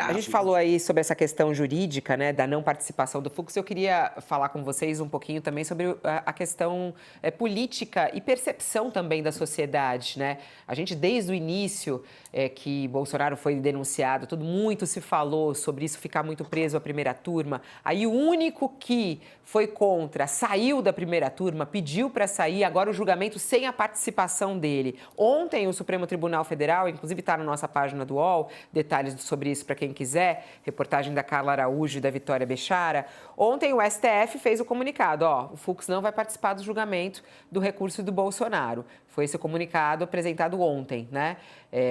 A gente falou aí sobre essa questão jurídica, né, da não participação do Fux. Eu queria falar com vocês um pouquinho também sobre a questão política e percepção também da sociedade, né? A gente, desde o início que Bolsonaro foi denunciado, tudo muito se falou sobre isso ficar muito preso à primeira turma. Aí o único que foi contra saiu da primeira turma, pediu para sair, agora o julgamento sem a participação dele. Ontem o Supremo Tribunal Federal, inclusive está na nossa página do UOL, detalhes sobre isso para quem quiser, reportagem da Carla Araújo e da Vitória Bechara. Ontem o STF fez o comunicado, o Fux não vai participar do julgamento do recurso do Bolsonaro. Foi esse comunicado apresentado ontem, né?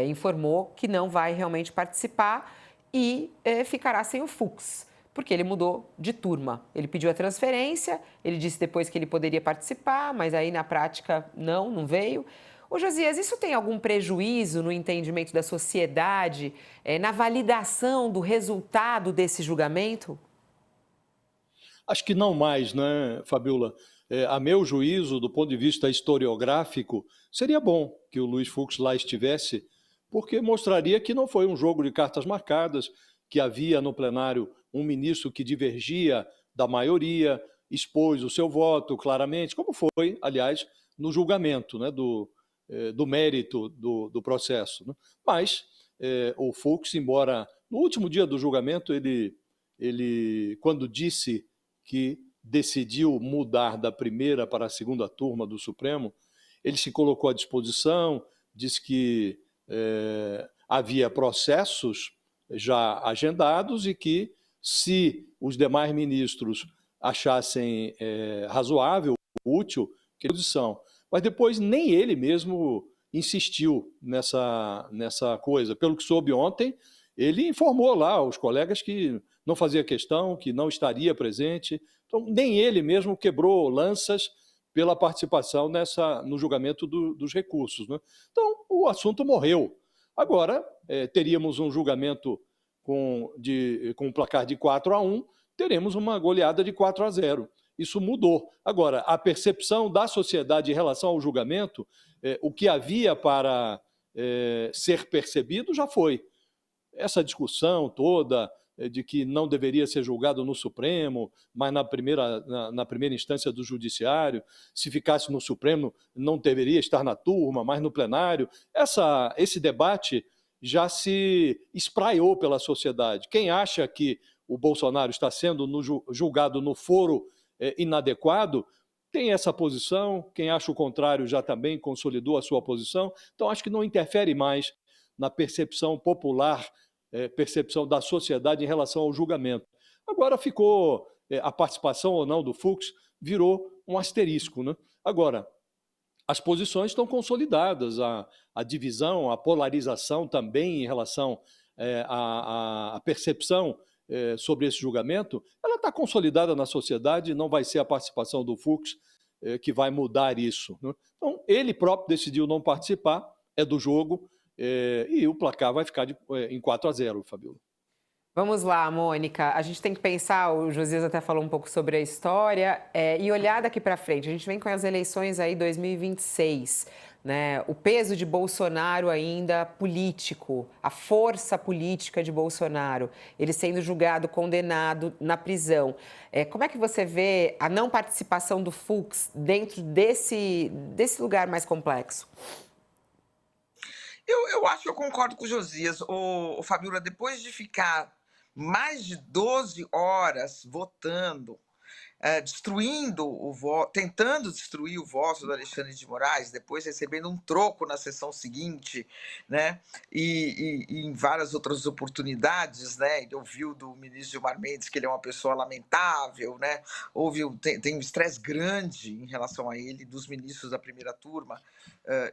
Informou que não vai realmente participar e ficará sem o Fux, porque ele mudou de turma. Ele pediu a transferência, ele disse depois que ele poderia participar, mas aí na prática não veio. Ô Josias, isso tem algum prejuízo no entendimento da sociedade, na validação do resultado desse julgamento? Acho que não mais, né, Fabiola? A meu juízo, do ponto de vista historiográfico, seria bom que o Luiz Fux lá estivesse, porque mostraria que não foi um jogo de cartas marcadas, que havia no plenário um ministro que divergia da maioria, expôs o seu voto claramente, como foi, aliás, no julgamento, né, do mérito do processo. Né? Mas o Fux, embora no último dia do julgamento, ele quando disse que decidiu mudar da primeira para a segunda turma do Supremo, ele se colocou à disposição, disse que havia processos já agendados e que, se os demais ministros achassem razoável, útil, que posição. Mas depois nem ele mesmo insistiu nessa coisa. Pelo que soube ontem, ele informou lá os colegas que não fazia questão, que não estaria presente. Então, nem ele mesmo quebrou lanças pela participação no julgamento dos recursos. Né? Então, o assunto morreu. Agora, teríamos um julgamento com um placar de 4-1, teremos uma goleada de 4-0. Isso mudou. Agora, a percepção da sociedade em relação ao julgamento, o que havia para ser percebido já foi. Essa discussão toda de que não deveria ser julgado no Supremo, mas na primeira instância do Judiciário, se ficasse no Supremo não deveria estar na turma, mas no plenário. Esse debate já se espraiou pela sociedade. Quem acha que o Bolsonaro está sendo julgado no foro inadequado, tem essa posição. Quem acha o contrário já também consolidou a sua posição. Então, acho que não interfere mais na percepção popular, percepção da sociedade em relação ao julgamento. Agora ficou, a participação ou não do Fux virou um asterisco. Né? Agora, as posições estão consolidadas, a divisão, a polarização também em relação à percepção sobre esse julgamento, ela está consolidada na sociedade, não vai ser a participação do Fux que vai mudar isso. Né? Então, ele próprio decidiu não participar, é do jogo, e o placar vai ficar em 4-0, Fabiola. Vamos lá, Mônica. A gente tem que pensar, o Josias até falou um pouco sobre a história, e olhar daqui para frente. A gente vem com as eleições aí 2026, né? O peso de Bolsonaro ainda político, a força política de Bolsonaro, ele sendo julgado, condenado na prisão. Como é que você vê a não participação do Fux dentro desse lugar mais complexo? Eu acho que eu concordo com o Josias. O Fabiola, depois de ficar mais de 12 horas votando, destruindo o voto, tentando destruir o voto do Alexandre de Moraes, depois recebendo um troco na sessão seguinte, né? E em várias outras oportunidades, né? Ele ouviu do ministro Gilmar Mendes que ele é uma pessoa lamentável, né? Tem um estresse grande em relação a ele, dos ministros da primeira turma,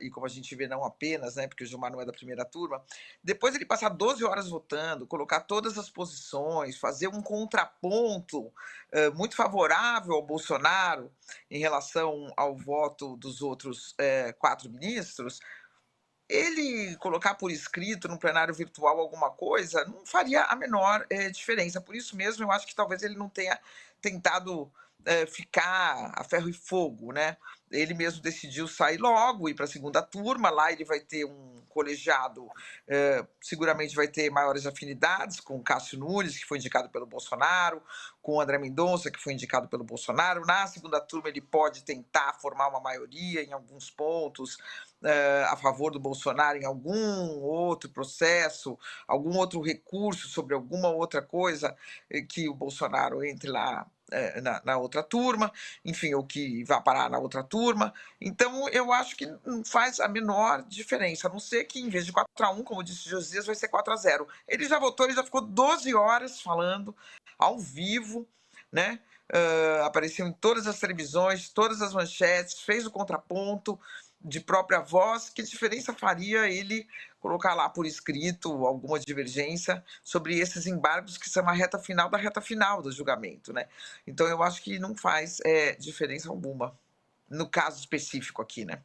e como a gente vê, não apenas, né? Porque o Gilmar não é da primeira turma. Depois ele passar 12 horas votando, colocar todas as posições, fazer um contraponto muito favorável ao Bolsonaro em relação ao voto dos outros 4 ministros, ele colocar por escrito no plenário virtual alguma coisa não faria a menor diferença. Por isso mesmo, eu acho que talvez ele não tenha tentado ficar a ferro e fogo, né? Ele mesmo decidiu sair logo, ir para a segunda turma. Lá ele vai ter um colegiado, seguramente vai ter maiores afinidades com Cássio Nunes, que foi indicado pelo Bolsonaro, com André Mendonça, que foi indicado pelo Bolsonaro. Na segunda turma ele pode tentar formar uma maioria em alguns pontos, a favor do Bolsonaro em algum outro processo, algum outro recurso sobre alguma outra coisa, que o Bolsonaro entre lá na outra turma, enfim, ou que vá parar na outra turma. Então, eu acho que não faz a menor diferença, a não ser que, em vez de 4-1, como disse Josias, vai ser 4-0. Ele já votou, ele já ficou 12 horas falando, ao vivo, né? Apareceu em todas as televisões, todas as manchetes, fez o contraponto de própria voz. Que diferença faria ele colocar lá por escrito alguma divergência sobre esses embargos, que são a reta final da reta final do julgamento, né? Então eu acho que não faz diferença alguma no caso específico aqui, né?